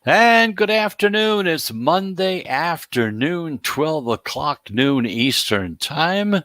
And good afternoon. It's Monday afternoon, 12 o'clock noon Eastern Time.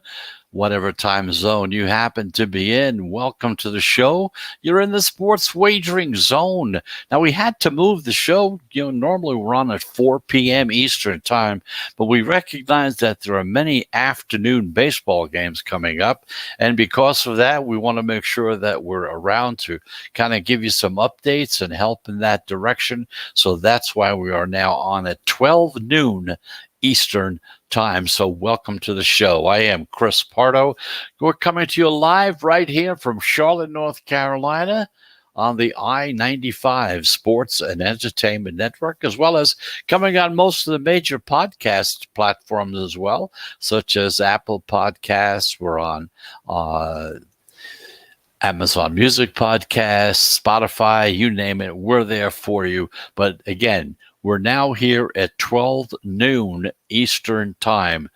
Whatever time zone you happen to be in, welcome to the show. You're in the sports wagering zone. Now, we had to move the show. Normally we're on at 4 p.m. Eastern Time, but we recognize that there are many afternoon baseball games coming up. And because of that, we want to make sure that we're around to kind of give you some updates and help in that direction. So that's why we are now on at 12 noon Eastern Time. So welcome to the show. I am Chris Pardo. We're coming to you live right here from Charlotte, North Carolina on the I-95 Sports and Entertainment Network, as well as coming on most of the major podcast platforms as well, such as Apple Podcasts. We're on Amazon Music Podcasts, Spotify, you name it, we're there for you. But again, we're now here at 12 noon Eastern Time,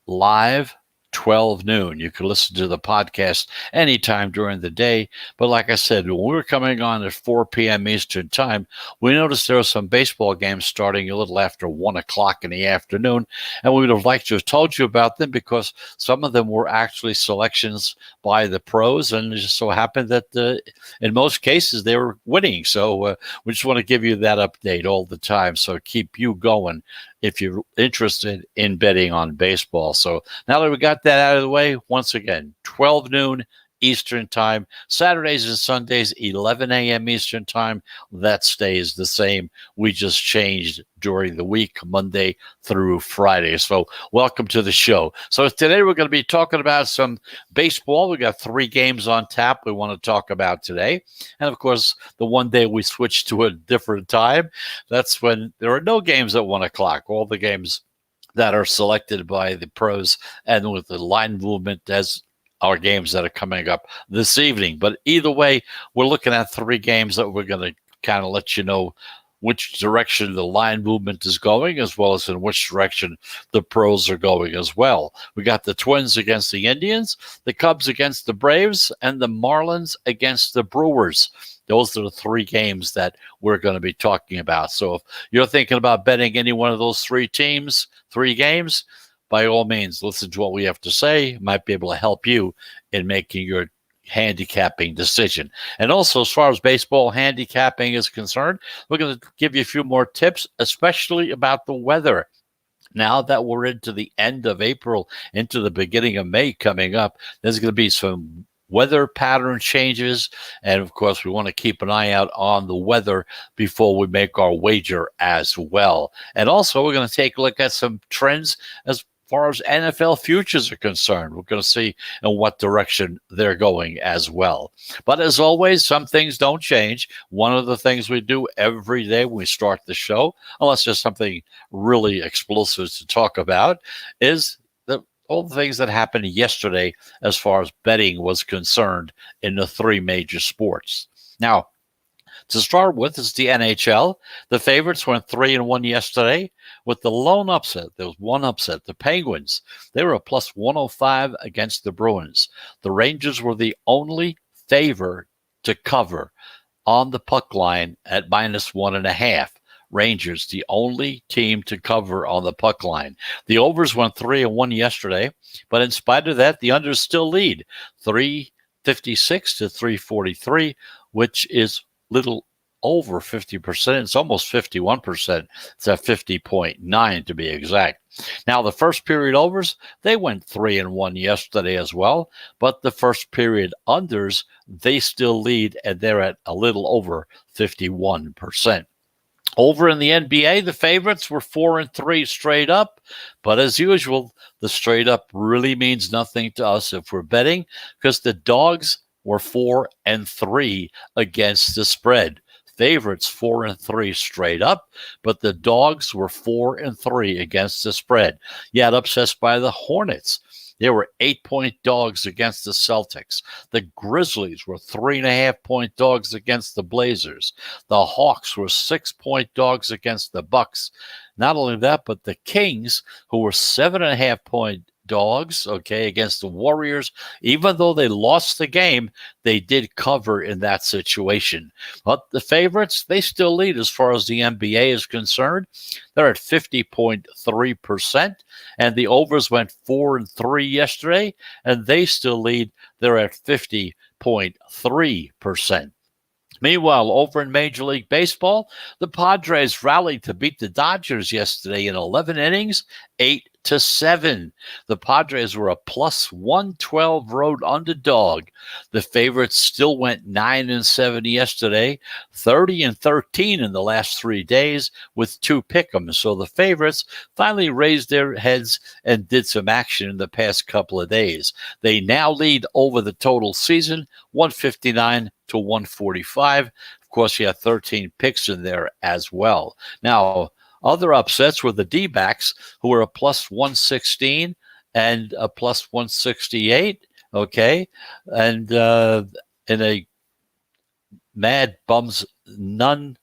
live 12 noon. You can listen to the podcast anytime during the day. But like I said, when we were coming on at 4 p.m. Eastern Time, we noticed there were some baseball games starting a little after 1 o'clock in the afternoon. And we would have liked to have told you about them because some of them were actually selections by the pros. And it just so happened that in most cases they were winning. So we just want to give you that update all the time. So keep you going if you're interested in betting on baseball. So now that we got that out of the way, once again, 12 noon Eastern Time, Saturdays and Sundays, 11 a.m. Eastern Time. That stays the same. We just changed during the week, Monday through Friday. So welcome to the show. So today we're going to be talking about some baseball. We got 3 games on tap we want to talk about today. And of course, the one day we switch to a different time, that's when there are no games at 1 o'clock. All the games that are selected by the pros and with the line movement as our games that are coming up this evening. But either way, we're looking at 3 games that we're going to kind of let you know which direction the line movement is going, as well as in which direction the pros are going as well. We got the Twins against the Indians, the Cubs against the Braves, and the Marlins against the Brewers. Those are the 3 games that we're going to be talking about. So if you're thinking about betting any one of those 3 teams, 3 games, by all means, listen to what we have to say. It might be able to help you in making your handicapping decision. And also, as far as baseball handicapping is concerned, we're going to give you a few more tips, especially about the weather. Now that we're into the end of April, into the beginning of May coming up, there's going to be some weather pattern changes. And of course, we want to keep an eye out on the weather before we make our wager as well. And also, we're going to take a look at some trends as far as NFL futures are concerned. We're going to see in what direction they're going as well. But as always, some things don't change. One of the things we do every day when we start the show, unless there's something really explosive to talk about, is all the things that happened yesterday as far as betting was concerned in the 3 major sports. Now, to start with is the NHL. The favorites went 3-1 yesterday with the lone upset. There was one upset. The Penguins, they were a plus 105 against the Bruins. The Rangers were the only favor to cover on the puck line at minus 1.5. Rangers, the only team to cover on the puck line. The overs went 3-1 yesterday, but in spite of that, the unders still lead 356 to 343, which is little over 50%. It's almost 51%. It's at 50.9 to be exact. Now, the first period overs, they went 3-1 yesterday as well, but the first period unders, they still lead, and they're at a little over 51%. Over in the NBA, the favorites were 4-3 straight up, but as usual, the straight up really means nothing to us if we're betting because the dogs were 4-3 against the spread. Favorites 4-3 straight up, but the dogs were 4-3 against the spread. Yet upsets by the Hornets. They were 8-point dogs against the Celtics. The Grizzlies were 3.5-point dogs against the Blazers. The Hawks were 6-point dogs against the Bucks. Not only that, but the Kings, who were 7.5-point dogs, okay, against the Warriors. Even though they lost the game, they did cover in that situation. But the favorites, they still lead as far as the NBA is concerned. They're at 50.3%, and the overs went 4-3 yesterday, and they still lead. They're at 50.3%. Meanwhile, over in Major League Baseball, the Padres rallied to beat the Dodgers yesterday in 11 innings, 8-7. The Padres were a plus 112 road underdog. The favorites still went 9-7 yesterday, 30-13 in the last 3 days with 2 pick'ems. So the favorites finally raised their heads and did some action in the past couple of days. They now lead over the total season, 159-145. Of course, you have 13 picks in there as well. Now, other upsets were the D-backs, who were a plus 116 and a plus 168. Okay. And in a Mad Bums no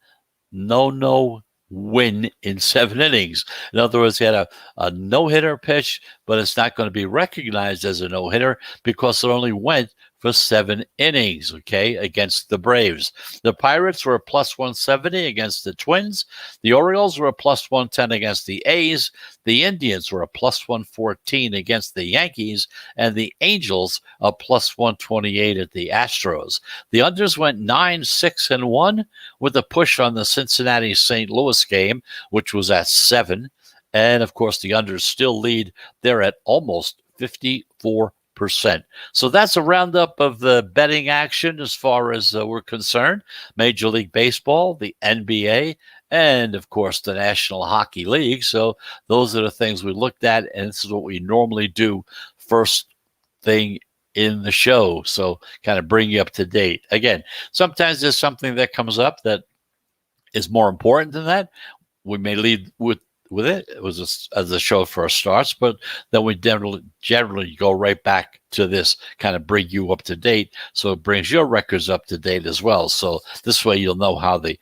win in 7 innings. In other words, he had a no-hitter pitch, but it's not going to be recognized as a no-hitter because it only went for 7 innings, okay, against the Braves. The Pirates were a plus 170 against the Twins. The Orioles were a plus 110 against the A's. The Indians were a plus 114 against the Yankees. And the Angels a plus 128 at the Astros. The unders went 9-6-1 with a push on the Cincinnati-St. Louis game, which was at 7. And, of course, the unders still lead. They're at almost 54%. So that's a roundup of the betting action as far as we're concerned. Major League Baseball, the NBA, and, of course, the National Hockey League. So those are the things we looked at, and this is what we normally do first thing in the show. So kind of bring you up to date. Again, sometimes there's something that comes up that is more important than that. We may lead with it. It was as a show first starts, but then we generally go right back to this, kind of bring you up to date. So it brings your records up to date as well. So this way you'll know how the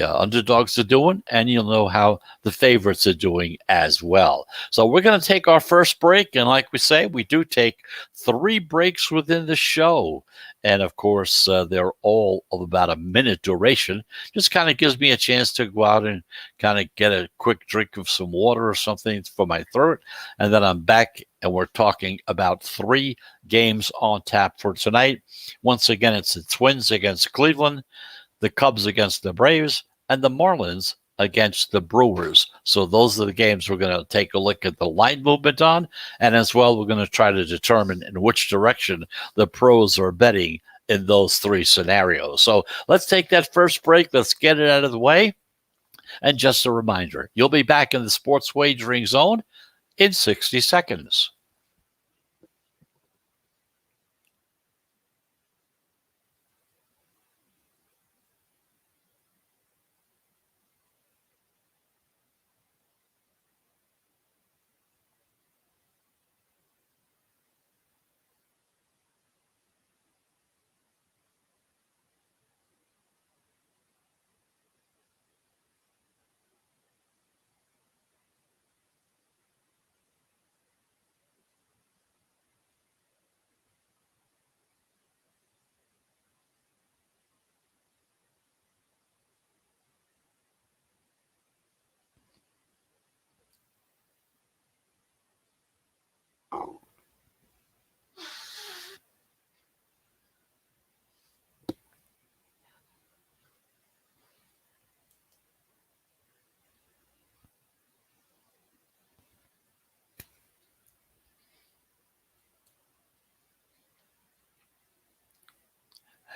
underdogs are doing, and you'll know how the favorites are doing as well. So we're going to take our first break, and like we say, we do take 3 breaks within the show. And, of course, they're all of about a minute duration. Just kind of gives me a chance to go out and kind of get a quick drink of some water or something for my throat. And then I'm back, and we're talking about 3 games on tap for tonight. Once again, it's the Twins against Cleveland, the Cubs against the Braves, and the Marlins against the Brewers. So those are the games we're going to take a look at the line movement on. And as well, we're going to try to determine in which direction the pros are betting in those 3 scenarios. So let's take that first break. Let's get it out of the way. And just a reminder, you'll be back in the Sports Wagering Zone in 60 seconds.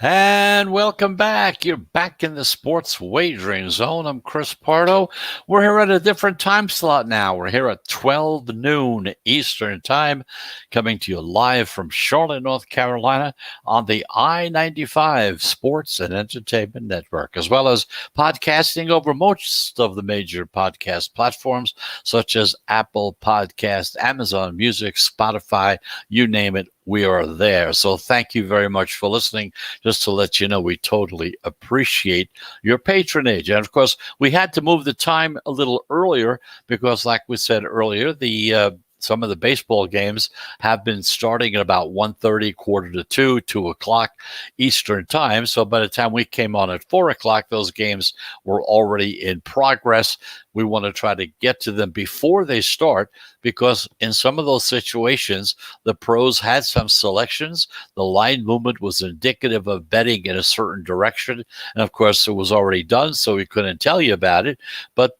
And welcome back. You're back in the Sports Wagering Zone. I'm Chris Pardo. We're here at a different time slot now. We're here at 12 noon Eastern Time, coming to you live from Charlotte, North Carolina on the I-95 Sports and Entertainment Network, as well as podcasting over most of the major podcast platforms, such as Apple Podcast, Amazon Music, Spotify, you name it. We are there. So thank you very much for listening. Just to let you know, we totally appreciate your patronage. And, of course, we had to move the time a little earlier because, like we said earlier, the some of the baseball games have been starting at about 1:30, quarter to 2, 2 o'clock Eastern time. So by the time we came on at 4 o'clock, those games were already in progress. We want to try to get to them before they start, because in some of those situations, the pros had some selections. The line movement was indicative of betting in a certain direction. And of course, it was already done, so we couldn't tell you about it. But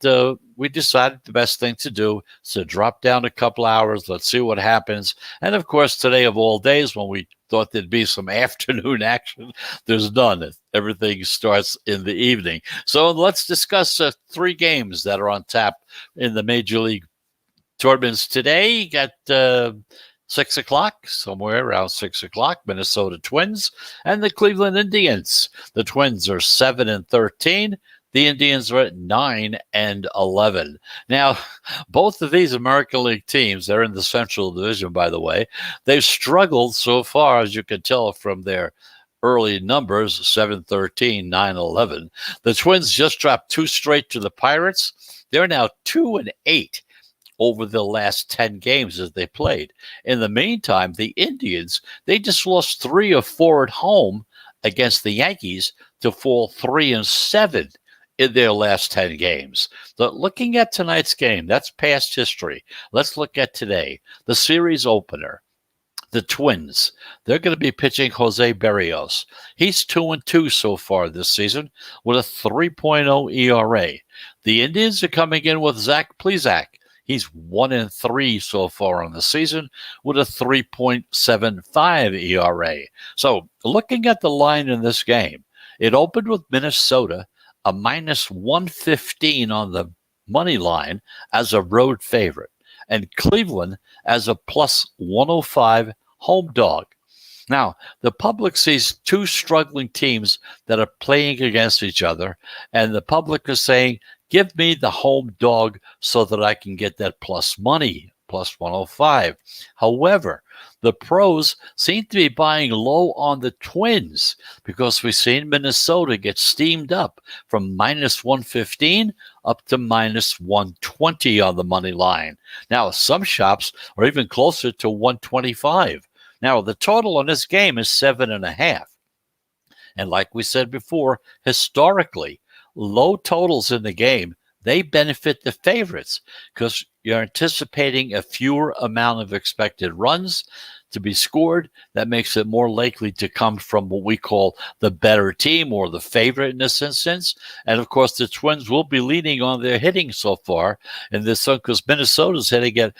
we decided the best thing to do is to drop down a couple hours. Let's see what happens. And of course, today of all days, when we thought there'd be some afternoon action, there's none. Everything starts in the evening. So let's discuss 3 games that are on tap in the Major League tournaments today. You got 6 o'clock, somewhere around 6 o'clock, Minnesota Twins and the Cleveland Indians. The Twins are 7-13. The Indians are at 9-11. Now, both of these American League teams, they're in the Central Division, by the way. They've struggled so far, as you can tell from their early numbers, 7-13, 9-11. The Twins just dropped 2 straight to the Pirates. They're now 2-8 over the last 10 games as they played. In the meantime, the Indians, they just lost 3 of 4 at home against the Yankees to fall 3-7 in their last 10 games. But looking at tonight's game, that's past history. Let's look at today. The series opener, the Twins. They're going to be pitching Jose Berrios. He's 2-2 so far this season with a 3.0 ERA. The Indians are coming in with Zach Plesac. He's 1-3 so far on the season with a 3.75 ERA. So looking at the line in this game, it opened with Minnesota a -115 on the money line as a road favorite, and Cleveland as a +105 home dog. Now, the public sees 2 struggling teams that are playing against each other, and the public is saying, give me the home dog so that I can get that plus money, +105. However, the pros seem to be buying low on the Twins, because we've seen Minnesota get steamed up from -115 up to -120 on the money line. Now, some shops are even closer to 125. Now, the total on this game is 7.5. And like we said before, historically, low totals in the game, they benefit the favorites because you're anticipating a fewer amount of expected runs to be scored. That makes it more likely to come from what we call the better team or the favorite in this instance. And of course, the Twins will be leaning on their hitting so far in this one, because Minnesota's hitting at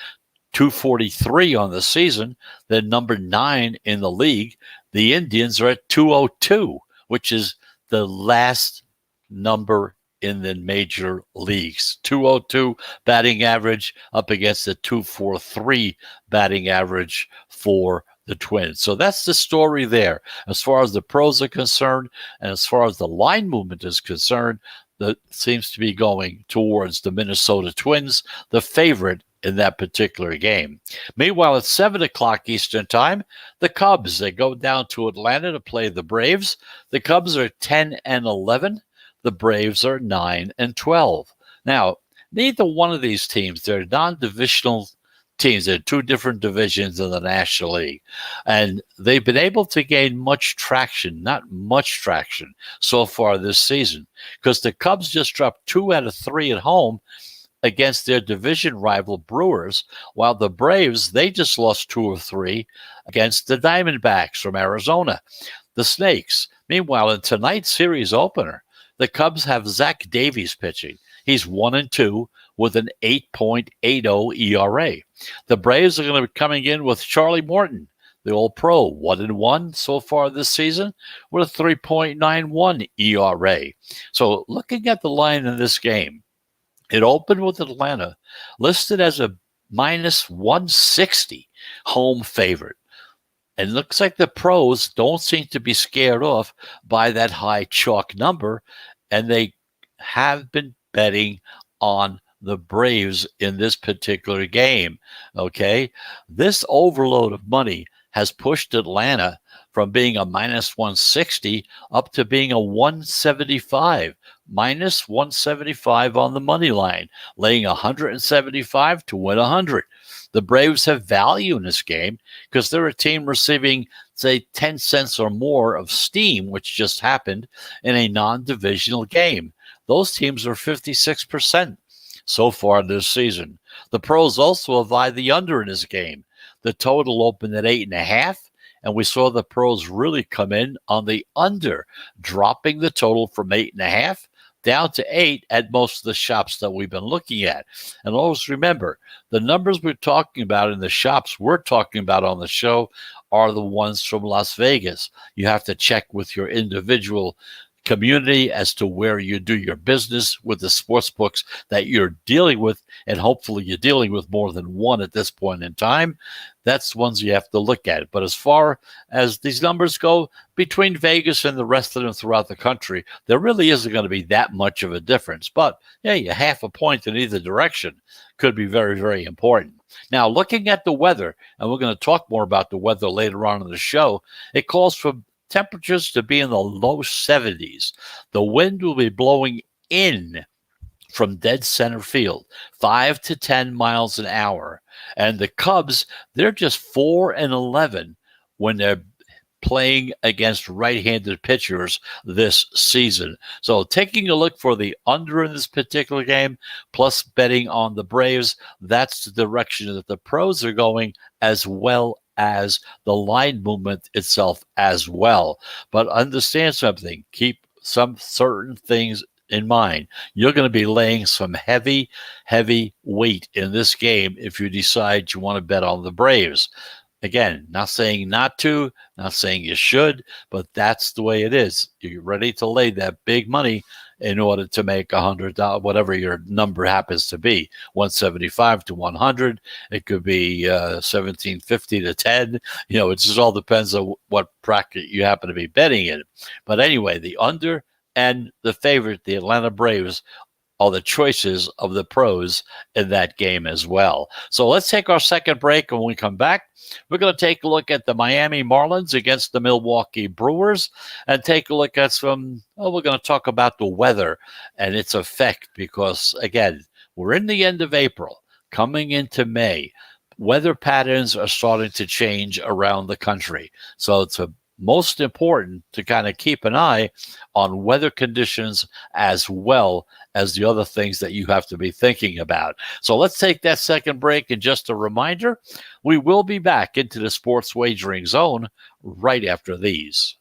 243 on the season. They're number 9 in the league. The Indians are at 202, which is the last number in the major leagues. 202 batting average up against the 243 batting average for the Twins. So that's the story there. As far as the pros are concerned, and as far as the line movement is concerned, that seems to be going towards the Minnesota Twins, the favorite in that particular game. Meanwhile, at 7 o'clock Eastern time, the Cubs, they go down to Atlanta to play the Braves. The Cubs are 10-11. The Braves are 9-12. Now, neither one of these teams, they're non-divisional teams. They're 2 different divisions in the National League. And they've been able to gain much traction, not much traction so far this season, because the Cubs just dropped 2 out of 3 at home against their division rival Brewers, while the Braves, they just lost 2 or 3 against the Diamondbacks from Arizona. The Snakes, meanwhile, in tonight's series opener, the Cubs have Zach Davies pitching. He's 1-2 with an 8.80 ERA. The Braves are going to be coming in with Charlie Morton, the old pro, 1-1 so far this season with a 3.91 ERA. So looking at the line in this game, it opened with Atlanta listed as a -160 home favorite. And it looks like the pros don't seem to be scared off by that high chalk number, and they have been betting on the Braves in this particular game, okay? This overload of money has pushed Atlanta from being a -160 up to being a 175, -175 on the money line, laying 175 to win 100. The Braves have value in this game because they're a team receiving, say, 10 cents or more of steam, which just happened in a non-divisional game. Those teams are 56% so far this season. The pros also have the under in this game. The total opened at 8.5, and we saw the pros really come in on the under, dropping the total from 8.5 down to 8 at most of the shops that we've been looking at. And always remember, the numbers we're talking about in the shops we're talking about on the show are the ones from Las Vegas. You have to check with your individual community as to where you do your business with the sports books that you're dealing with, and hopefully you're dealing with more than one at this point in time. That's ones you have to look at. But as far as these numbers go, between Vegas and the rest of them throughout the country, there really isn't going to be that much of a difference. But yeah, you half a point in either direction could be very, very important. Now, looking at the weather, and we're going to talk more about the weather later on in the show, it calls for temperatures to be in the low 70s. The wind will be blowing in from dead center field, 5 to 10 miles an hour. And the Cubs, they're just 4-11 when they're playing against right-handed pitchers this season. So taking a look for the under in this particular game, plus betting on the Braves, that's the direction that the pros are going, as well as the line movement itself as well. But understand something. Keep some certain things in mind. You're going to be laying some heavy, heavy weight in this game if you decide you want to bet on the Braves. Again, not saying not to, not saying you should, but that's the way it is. You're ready to lay that big money in order to make $100, whatever your number happens to be, 175 to 100. It could be 1750 to 10. You know, it just all depends on what bracket you happen to be betting in. But anyway, the under and the favorite, the Atlanta Braves, are the choices of the pros in that game as well. So let's take our second break, and when we come back, we're going to take a look at the Miami Marlins against the Milwaukee Brewers and take a look at we're going to talk about the weather and its effect because, again, we're in the end of April, coming into May. Weather patterns are starting to change around the country. So it's most important to kind of keep an eye on weather conditions as well as the other things that you have to be thinking about. So let's take that second break. And just a reminder, we will be back into the sports wagering zone right after these.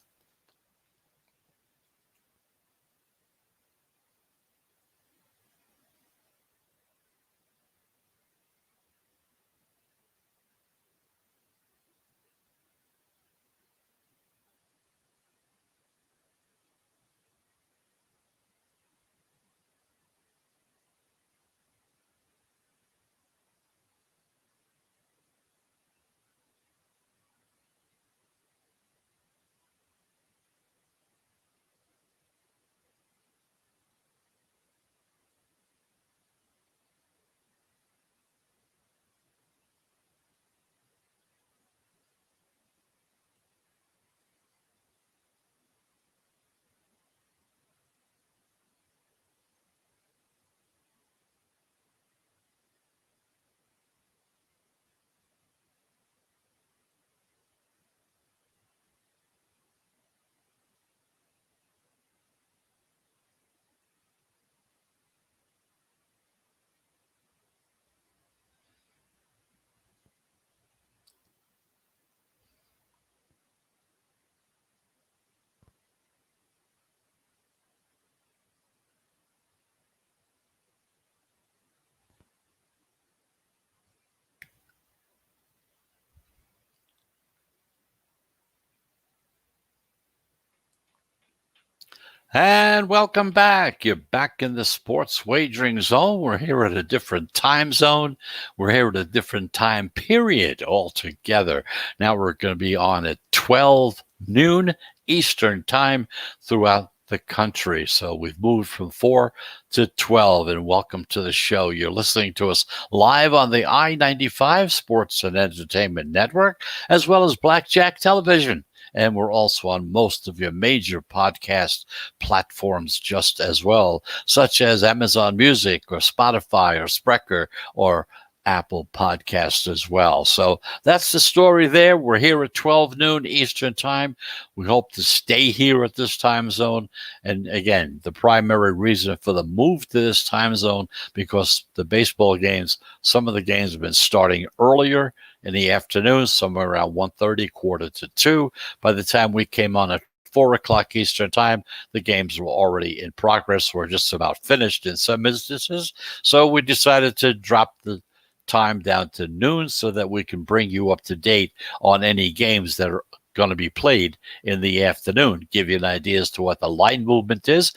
And welcome back. You're back in the sports wagering zone. We're here at a different time zone. We're here at a different time period altogether. Now we're going to be on at 12 noon Eastern time throughout the country. So we've moved from 4 to 12, and welcome to the show. You're listening to us live on the I-95 Sports and Entertainment Network, as well as Blackjack Television. And we're also on most of your major podcast platforms just as well, such as Amazon Music or Spotify or Spreaker or Apple Podcasts as well. So that's the story there. We're here at 12 noon Eastern Time. We hope to stay here at this time zone. And again, the primary reason for the move to this time zone, because the baseball games, some of the games have been starting earlier in the afternoon, somewhere around 1:30, quarter to 2. By the time we came on at 4 o'clock Eastern Time, the games were already in progress. We're just about finished in some instances. So we decided to drop the time down to noon so that we can bring you up to date on any games that are going to be played in the afternoon, give you an idea as to what the line movement is,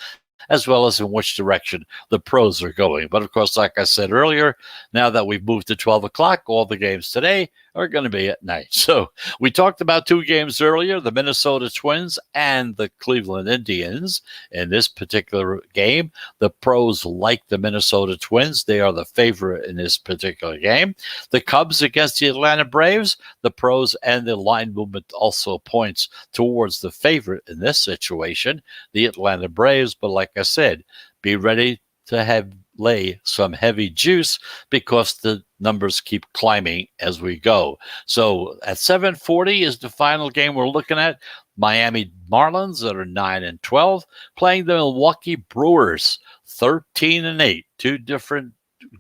as well as in which direction the pros are going. But of course, like I said earlier, now that we've moved to 12 o'clock, all the games today are going to be at night. So we talked about two games earlier, the Minnesota Twins and the Cleveland Indians. In this particular game, the pros like the Minnesota Twins. They are the favorite in this particular game. The Cubs against the Atlanta Braves, the pros and the line movement also points towards the favorite in this situation, the Atlanta Braves. But like I said, be ready to lay some heavy juice because the numbers keep climbing as we go. So at 7:40 is the final game we're looking at. Miami Marlins that are 9-12 playing the Milwaukee Brewers 13-8. Two different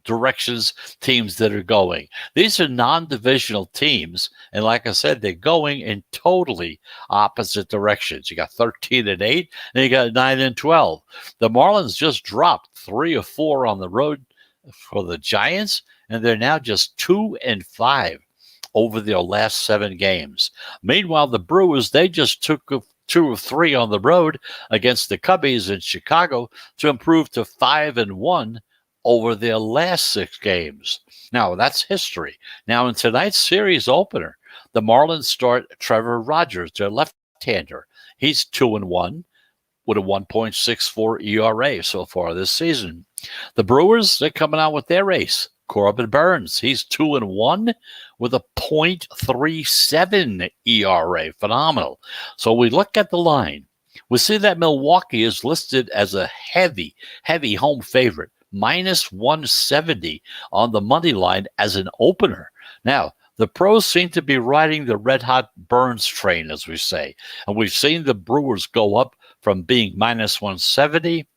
directions teams that are going. These are non-divisional teams, and like I said, they're going in totally opposite directions. You got 13-8, and you got 9-12. The Marlins just dropped 3 or 4 on the road for the Giants, and they're now just 2-5 over their last 7 games. Meanwhile, the Brewers, they just took 2 or 3 on the road against the Cubbies in Chicago to improve to 5-1 over their last 6 games. Now, that's history. Now, in tonight's series opener, the Marlins start Trevor Rogers, their left-hander. He's 2-1 with a 1.64 ERA so far this season. The Brewers, they're coming out with their ace, Corbin Burns. He's 2-1 with a .37 ERA. Phenomenal. So we look at the line. We see that Milwaukee is listed as a heavy home favorite. -170 on the money line as an opener. Now, the pros seem to be riding the red-hot Burns train, as we say. And we've seen the Brewers go up from being -170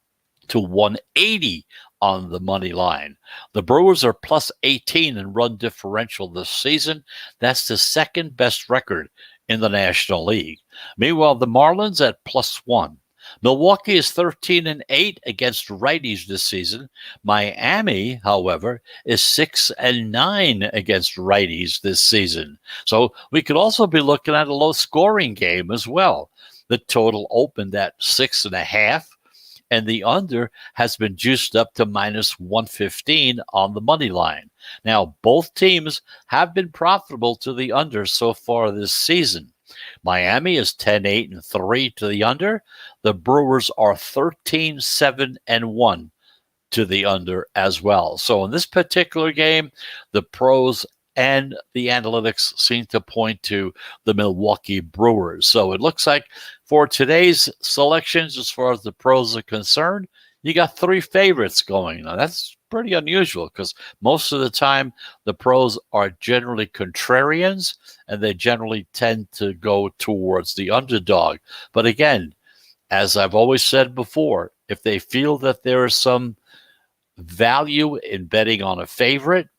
to 180 on the money line. The Brewers are +18 in run differential this season. That's the second best record in the National League. Meanwhile, the Marlins at +1. Milwaukee is 13-8 against righties this season. Miami, however, is 6-9 against righties this season. So we could also be looking at a low-scoring game as well. The total opened at 6.5, and the under has been juiced up to -115 on the money line. Now, both teams have been profitable to the under so far this season. Miami is 10-8-3 to the under. The Brewers are 13-7-1 to the under as well. So in this particular game, the pros and the analytics seem to point to the Milwaukee Brewers. So it looks like for today's selections, as far as the pros are concerned, you got 3 favorites going. Now, that's pretty unusual because most of the time the pros are generally contrarians and they generally tend to go towards the underdog. But again, as I've always said before, if they feel that there is some value in betting on a favorite,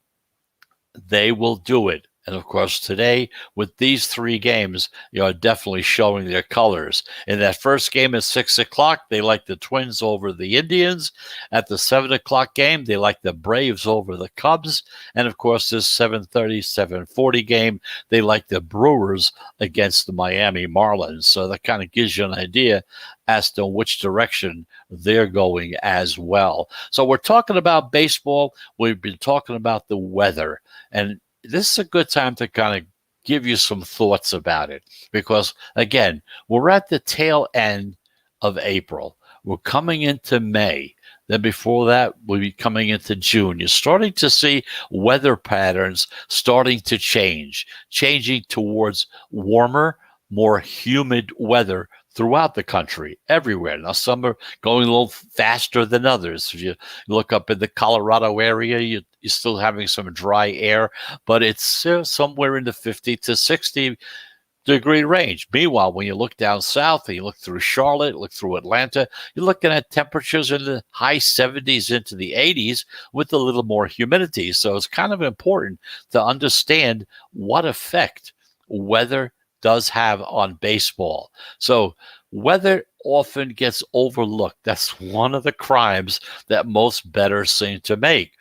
they will do it. And of course, today, with these 3 games, are definitely showing their colors. In that first game at 6 o'clock, they like the Twins over the Indians. At the 7 o'clock game, they like the Braves over the Cubs. And of course, this 7:30, 7:40 game, they like the Brewers against the Miami Marlins. So that kind of gives you an idea as to which direction they're going as well. So we're talking about baseball. We've been talking about the weather. And this is a good time to kind of give you some thoughts about it because, again, we're at the tail end of April. We're coming into May. Then before that, we'll be coming into June. You're starting to see weather patterns starting to change, changing towards warmer, more humid weather throughout the country, everywhere. Now, some are going a little faster than others. If you look up in the Colorado area, you're still having some dry air, but it's somewhere in the 50 to 60 degree range. Meanwhile, when you look down south and you look through Charlotte, look through Atlanta, you're looking at temperatures in the high 70s into the 80s with a little more humidity. So it's kind of important to understand what effect weather does have on baseball. So weather often gets overlooked. That's one of the crimes that most bettors seem to make.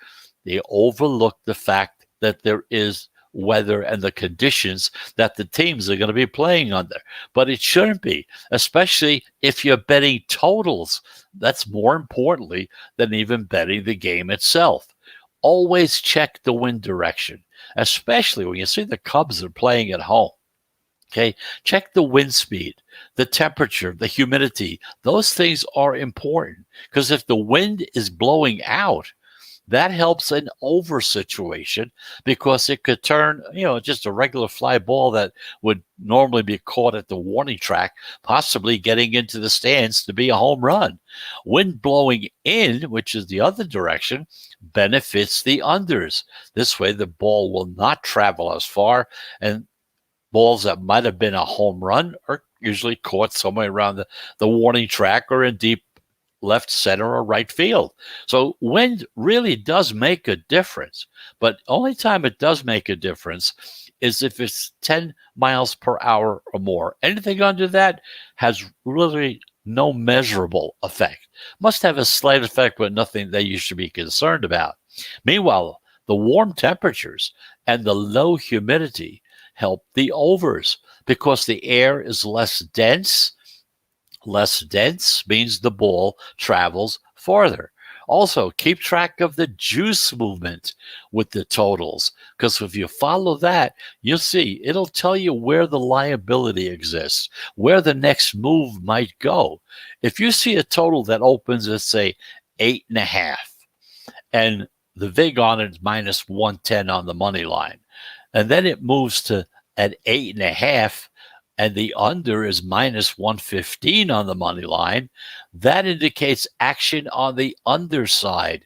They overlook the fact that there is weather and the conditions that the teams are going to be playing under. But it shouldn't be, especially if you're betting totals. That's more importantly than even betting the game itself. Always check the wind direction, especially when you see the Cubs are playing at home. Okay, check the wind speed, the temperature, the humidity. Those things are important because if the wind is blowing out, that helps an over situation because it could turn, just a regular fly ball that would normally be caught at the warning track, possibly getting into the stands to be a home run. Wind blowing in, which is the other direction, benefits the unders. This way, the ball will not travel as far, and balls that might have been a home run are usually caught somewhere around the warning track or in deep left, center, or right field. So wind really does make a difference. But only time it does make a difference is if it's 10 miles per hour or more. Anything under that has really no measurable effect. Must have a slight effect, but nothing that you should be concerned about. Meanwhile, the warm temperatures and the low humidity help the overs because the air is less dense. Less dense means the ball travels farther. Also, keep track of the juice movement with the totals, because if you follow that, you'll see it'll tell you where the liability exists, where the next move might go. If you see a total that opens at, say, 8.5, and the VIG on it is minus 110 on the money line, and then it moves to at 8.5, and the under is minus 115 on the money line, that indicates action on the underside.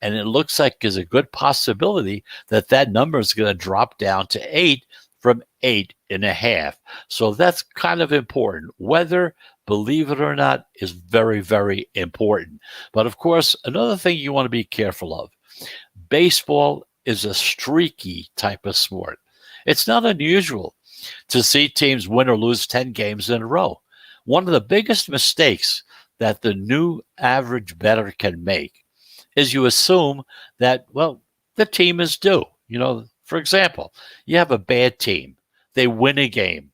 And it looks like there's a good possibility that that number is going to drop down to 8 from 8.5. So that's kind of important. Weather, believe it or not, is very, very important. But of course, another thing you want to be careful of, baseball is a streaky type of sport. It's not unusual to see teams win or lose 10 games in a row. One of the biggest mistakes that the new average bettor can make is you assume that, well, the team is due. For example, you have a bad team, they win a game.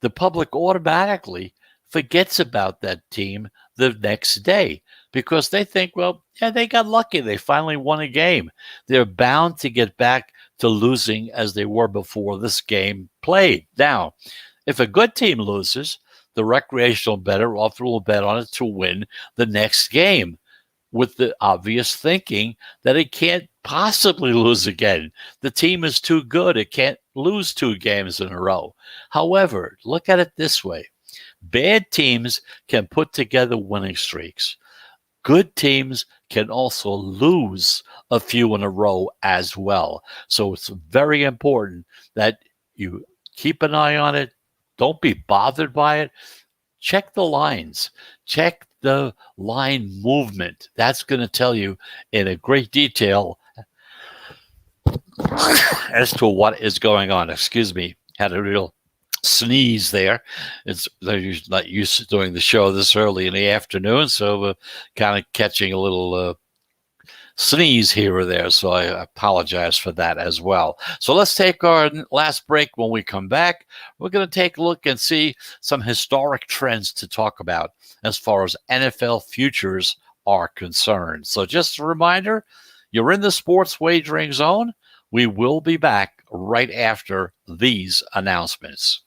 The public automatically forgets about that team the next day because they think, well, yeah, they got lucky. They finally won a game. They're bound to get back to losing as they were before this game played. Now, if a good team loses, the recreational bettor often will bet on it to win the next game with the obvious thinking that it can't possibly lose again. The team is too good. It can't lose 2 games in a row. However, look at it this way. Bad teams can put together winning streaks. Good teams can also lose a few in a row as well. So it's very important that you keep an eye on it. Don't be bothered by it. Check the lines. Check the line movement. That's going to tell you in a great detail as to what is going on. Excuse me. Had a real sneeze there. They're not used to doing the show this early in the afternoon, so kind of catching a little sneeze here or there. So I apologize for that as well. So let's take our last break. When we come back, we're going to take a look and see some historic trends to talk about as far as NFL futures are concerned. So just a reminder, you're in the sports wagering zone. We will be back right after these announcements.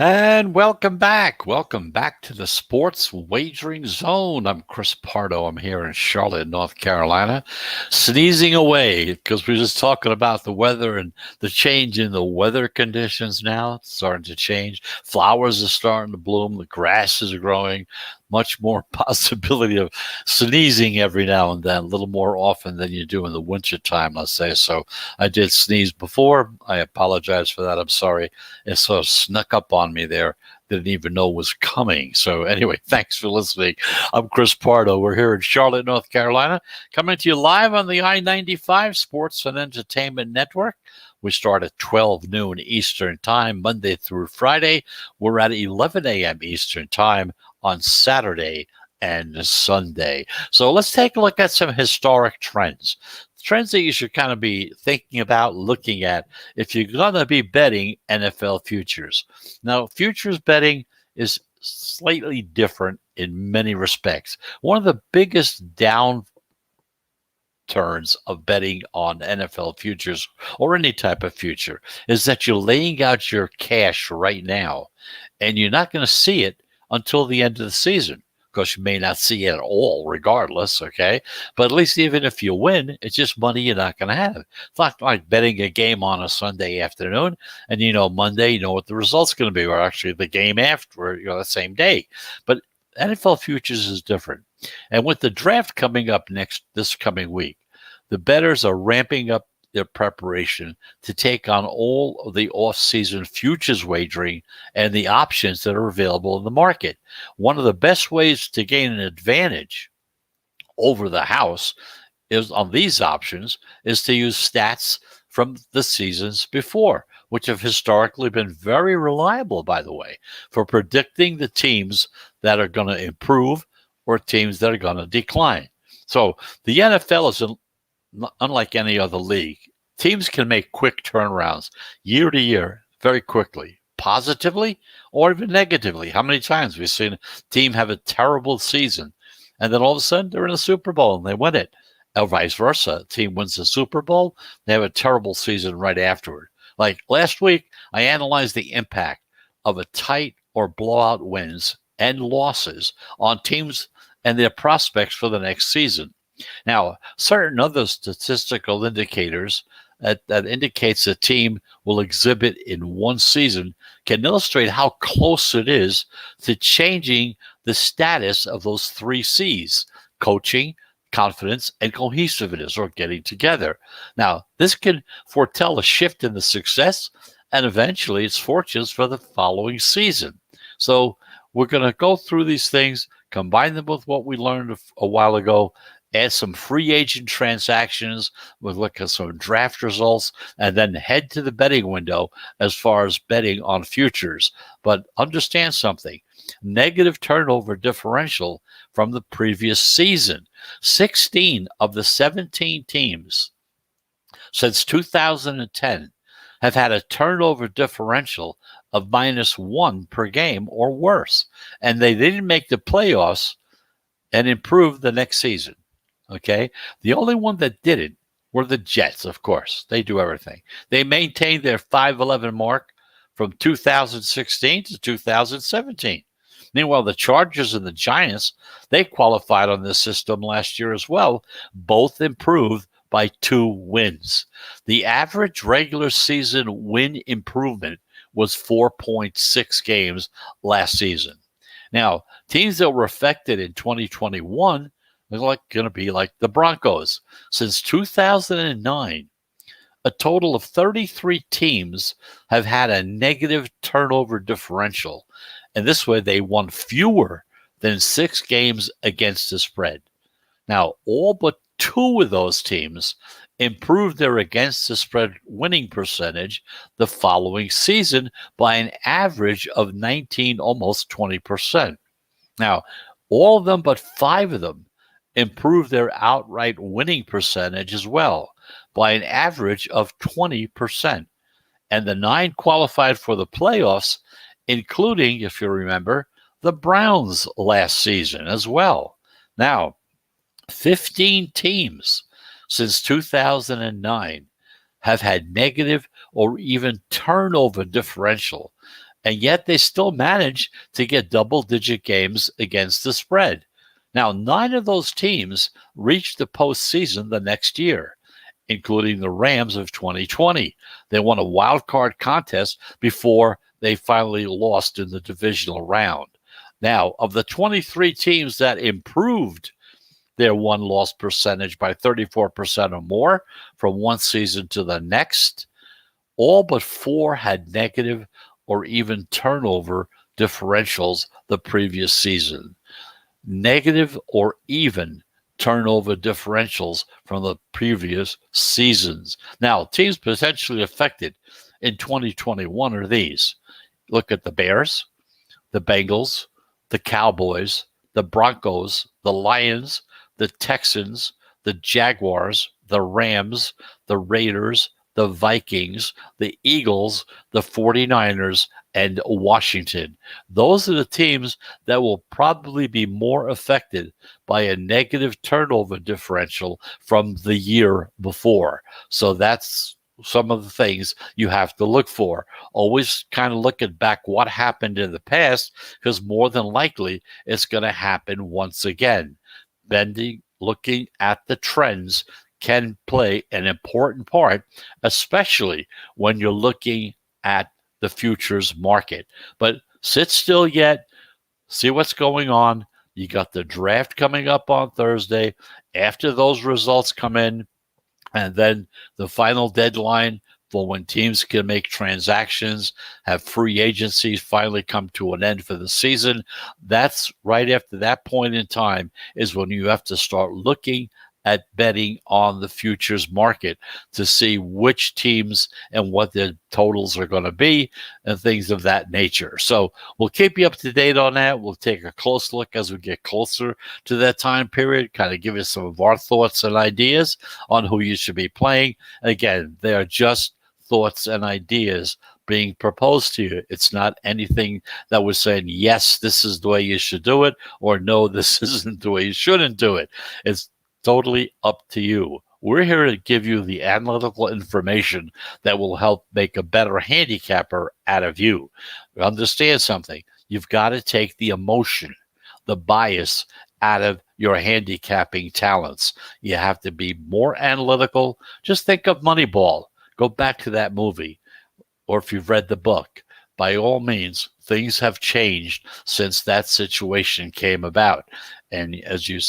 And welcome back. Welcome back to the Sports Wagering Zone. I'm Chris Pardo. I'm here in Charlotte, North Carolina, sneezing away because we're just talking about the weather and the change in the weather conditions now. It's starting to change. Flowers are starting to bloom. The grass is growing. Much more possibility of sneezing every now and then, a little more often than you do in the wintertime, let's say. So I did sneeze before. I apologize for that. I'm sorry. It sort of snuck up on me there. Didn't even know was coming. So anyway, thanks for listening. I'm Chris Pardo. We're here in Charlotte, North Carolina, coming to you live on the I-95 Sports and Entertainment Network. We start at 12 noon Eastern Time, Monday through Friday. We're at 11 a.m. Eastern Time on Saturday and Sunday. So let's take a look at some historic trends. Trends that you should kind of be thinking about, looking at if you're going to be betting NFL futures. Now, futures betting is slightly different in many respects. One of the biggest downturns of betting on NFL futures or any type of future is that you're laying out your cash right now and you're not going to see it until the end of the season. Of course, you may not see it at all regardless, okay? But at least even if you win, it's just money you're not going to have. It's not like betting a game on a Sunday afternoon and, Monday, you know what the result's going to be, or actually the game after, the same day. But NFL futures is different. And with the draft coming up this coming week, the bettors are ramping up their preparation to take on all of the off-season futures wagering and the options that are available in the market. One of the best ways to gain an advantage over the house is on these options is to use stats from the seasons before, which have historically been very reliable, by the way, for predicting the teams that are going to improve or teams that are going to decline. So the NFL is unlike any other league. Teams can make quick turnarounds year to year very quickly, positively or even negatively. How many times we've seen a team have a terrible season and then all of a sudden they're in a Super Bowl and they win it, or vice versa. A team wins the Super Bowl, they have a terrible season right afterward. Like last week, I analyzed the impact of a tight or blowout wins and losses on teams and their prospects for the next season. Now, certain other statistical indicators that indicates a team will exhibit in one season can illustrate how close it is to changing the status of those three C's: coaching, confidence, and cohesiveness, or getting together. Now, this can foretell a shift in the success and eventually its fortunes for the following season. So we're going to go through these things, combine them with what we learned a while ago, add some free agent transactions, we'll look at some draft results, and then head to the betting window as far as betting on futures. But understand something: negative turnover differential from the previous season. 16 of the 17 teams since 2010 have had a turnover differential of -1 per game or worse, and they didn't make the playoffs and improve the next season. Okay. The only one that didn't were the Jets, of course. They do everything. They maintained their 511 mark from 2016 to 2017. Meanwhile, the Chargers and the Giants, they qualified on this system last year as well. Both improved by 2 wins. The average regular season win improvement was 4.6 games last season. Now, teams that were affected in 2021 are going to be like the Broncos. Since 2009, a total of 33 teams have had a negative turnover differential. And this way, they won fewer than 6 games against the spread. Now, all but 2 of those teams improved their against the spread winning percentage the following season by an average of 19, almost 20%. Now, all of them but 5 of them improved their outright winning percentage as well by an average of 20%. And the 9 qualified for the playoffs, including, if you remember, the Browns last season as well. Now, 15 teams since 2009 have had negative or even turnover differential. and yet they still manage to get double-digit games against the spread. Now, 9 of those teams reached the postseason the next year, including the Rams of 2020. They won a wild card contest before they finally lost in the divisional round. Now, of the 23 teams that improved their won-loss percentage by 34% or more from one season to the next, all but 4 had negative or even turnover differentials the previous season. Negative or even turnover differentials from the previous seasons. Now, teams potentially affected in 2021 are these. Look at the Bears, the Bengals, the Cowboys, the Broncos, the Lions, the Texans, the Jaguars, the Rams, the Raiders, the Vikings, the Eagles, the 49ers, and Washington. Those are the teams that will probably be more affected by a negative turnover differential from the year before. So that's some of the things you have to look for. Always kind of looking back what happened in the past, because more than likely it's going to happen once again. Looking at the trends can play an important part, especially when you're looking at the futures market. But sit still yet, see what's going on. You got the draft coming up on Thursday. After those results come in, and then the final deadline for when teams can make transactions, have free agencies finally come to an end for the season. That's right after that point in time is when you have to start looking at betting on the futures market to see which teams and what their totals are going to be and things of that nature. So we'll keep you up to date on that. We'll take a close look as we get closer to that time period, kind of give you some of our thoughts and ideas on who you should be playing. Again, they are just thoughts and ideas being proposed to you. It's not anything that we're saying, yes, this is the way you should do it, or no, this isn't the way you shouldn't do it. It's totally up to you. We're here to give you the analytical information that will help make a better handicapper out of you. Understand something. You've got to take the emotion, the bias out of your handicapping talents. You have to be more analytical. Just think of Moneyball. Go back to that movie. Or if you've read the book, by all means, things have changed since that situation came about. And as you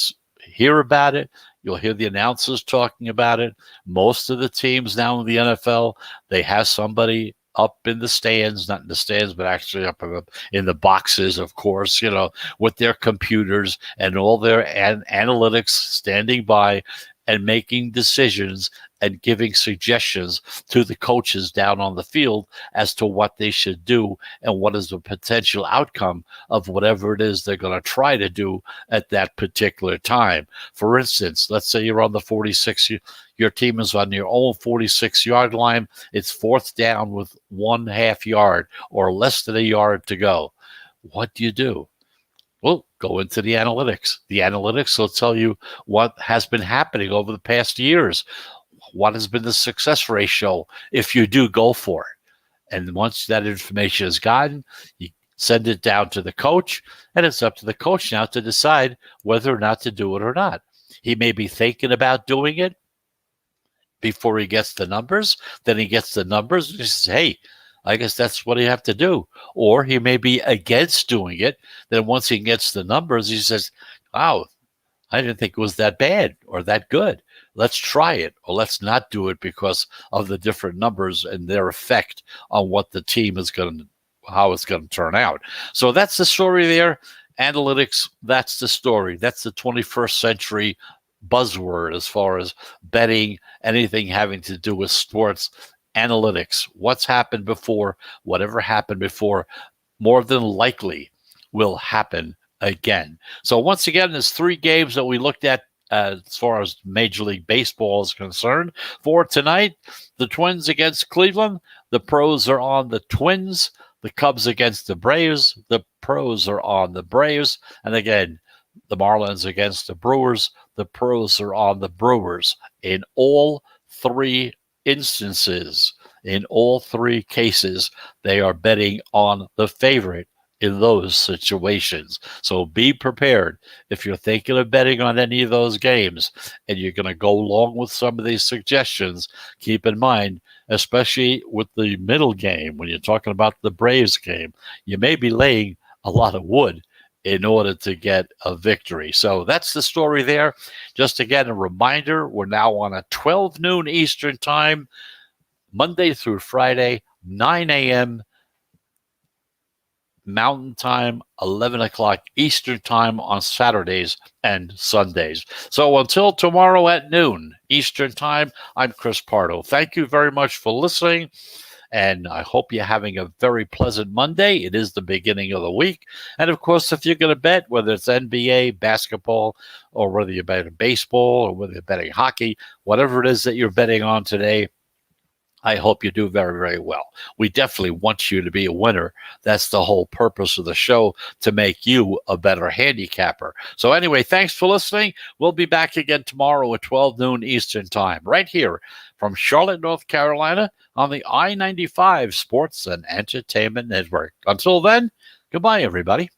hear about it, you'll hear the announcers talking about it. Most of the teams now in the NFL, they have somebody up in the stands, not in the stands, but actually up in the boxes, of course, with their computers and all their analytics standing by and making decisions and giving suggestions to the coaches down on the field as to what they should do and what is the potential outcome of whatever it is they're going to try to do at that particular time. For instance, let's say you're on the 46, your team is on your own 46-yard line. It's fourth down with 1/2 yard or less than a yard to go. What do? Well, go into the analytics. The analytics will tell you what has been happening over the past years. What has been the success ratio if you do go for it? And once that information is gotten, you send it down to the coach, and it's up to the coach now to decide whether or not to do it or not. He may be thinking about doing it before he gets the numbers. Then he gets the numbers and he says, hey, I guess that's what you have to do. Or he may be against doing it. Then once he gets the numbers, he says, wow, I didn't think it was that bad or that good. Let's try it, or let's not do it because of the different numbers and their effect on what the team is how it's going to turn out. So that's the story there. Analytics, that's the story. That's the 21st century buzzword as far as betting, anything having to do with sports. Analytics, what's happened before, whatever happened before, more than likely will happen again. So once again, there's 3 games that we looked at as far as Major League Baseball is concerned. For tonight, the Twins against Cleveland. The pros are on the Twins. The Cubs against the Braves. The pros are on the Braves. And again, the Marlins against the Brewers. The pros are on the Brewers. In all 3 instances, In all three cases, they are betting on the favorite in those situations. So be prepared. If you're thinking of betting on any of those games and you're going to go along with some of these suggestions, keep in mind, especially with the middle game, when you're talking about the Braves game, you may be laying a lot of wood in order to get a victory. So that's the story there. Just again, a reminder, we're now on a 12 noon Eastern time, Monday through Friday, 9 a.m. Mountain Time, 11 o'clock Eastern Time on Saturdays and Sundays. So until tomorrow at noon Eastern Time, I'm Chris Pardo. Thank you very much for listening, and I hope you're having a very pleasant Monday. It is the beginning of the week. And of course, if you're going to bet, whether it's NBA, basketball, or whether you're betting baseball, or whether you're betting hockey, whatever it is that you're betting on today, I hope you do very, very well. We definitely want you to be a winner. That's the whole purpose of the show, to make you a better handicapper. So anyway, thanks for listening. We'll be back again tomorrow at 12 noon Eastern Time, right here from Charlotte, North Carolina, on the I-95 Sports and Entertainment Network. Until then, goodbye, everybody.